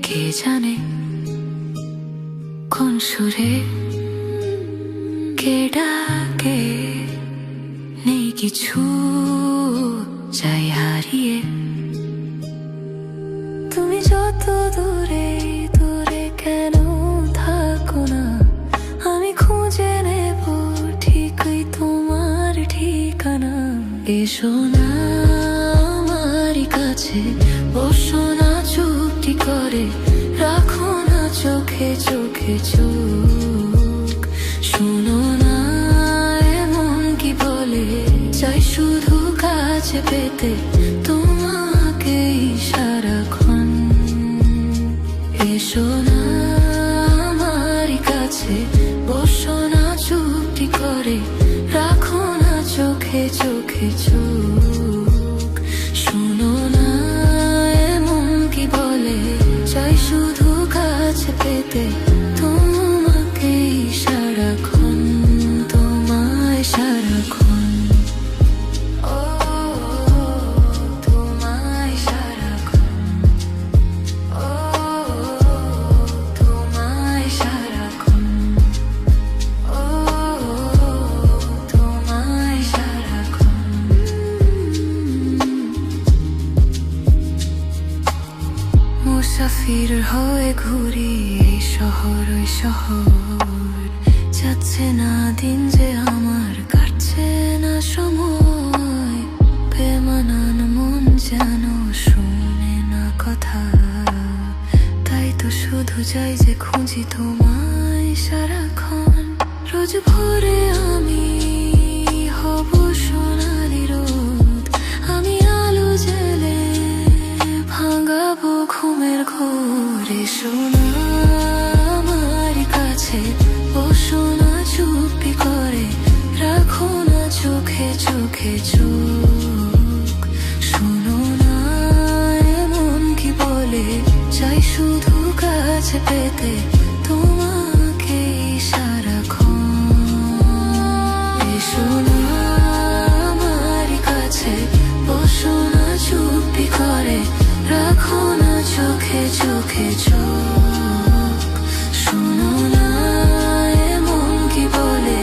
কে জানে কোন সুরে কে ডাকে, নেই কিছু চাই হারিয়ে। তুমি যত দূরে দূরে কেন থাকো না, আমি খুঁজে নেব ঠিকই তোমার ঠিকানা। এসো না আমারই কাছে, বসো না চুপটি করে, রাখো না চোখে চোখে চোখ। শোনো না এমন কি বলে, চাই শুধু কাছে পেতে তোমাকে সারাক্ষণ। এসো না আমারই কাছে, বসো না চুপটি করে, রাখো না চোখে চোখে চোখ। শোনো না এমন কি বলে, চাই শুধু কাছে পেতে তোমাকে সারাক্ষণ, তোমায় সারাক্ষণ। ও তোমায় সারাক্ষণ, ও তোমায় সারাক্ষণ, ও তোমায় সারাক্ষণ। মুসাফির হয়ে ঘুরি এই শহর ওই শহর, যাচ্ছে না দিন যে আমার, কাটছে না সময়। বেমানান মন যেন শুনে না কথা, তাই তো শুধু যাই যে খুঁজি তোমায় সারাক্ষণ। রোজ ভোরে আমি হব সোনালি রোদ, আমি আলো জেলে ভাঙাবো ঘুমের ঘোর। এসো না আমারই কাছে, বসো না চুপি করে, রাখো না চোখে চোখে চোখ। শোনো না এমন কি বলে, চাই শুধু কাছে পেতে তোমাকে সারাক্ষণ। এসো না আমারই কাছে, বসো না চুপি করে, রাখো না চোখে চোখে চোখ। শোনো না এমন কি বলে,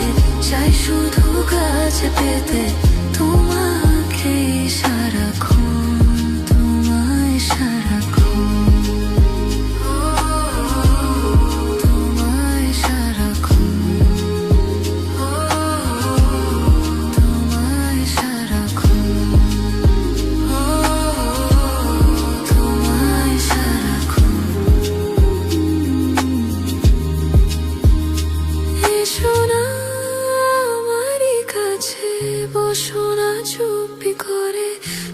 চাই শুধু কাছে পেতে তোমাকে সারাক্ষণ, তোমায় সারাক্ষণ। ও তোমায় সারাক্ষণ, ও তোমায় সারাক্ষণ, ও তোমায় সারাক্ষণ। এসো না আমারই কাছে, বসো না চুপি করে,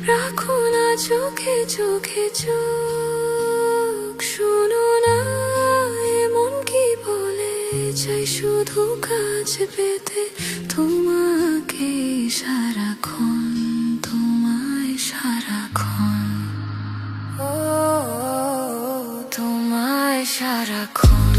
রাখো না চোখে চোখে চোখ। শোনো না এমন কি বলে, চাই শুধু কাছে পেতে তোমাকে সারাক্ষণ, তোমায় সারাক্ষণ। ও তোমায় সারাক্ষণ।